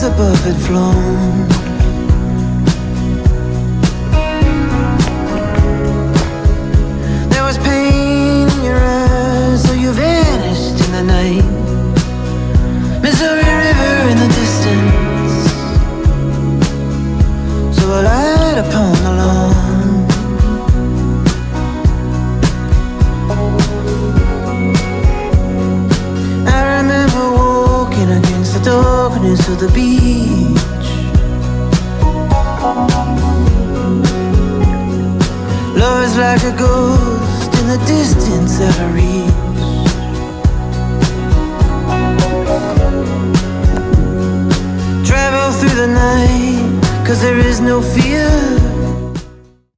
Above had flown. There was pain in your eyes, so you vanished in the night. Missouri River in the distance, so I lied upon the lawn. I remember walking against the darkness of the beach. Love is like a ghost in the distance out of reach. Travel through the night, 'cause there is no fear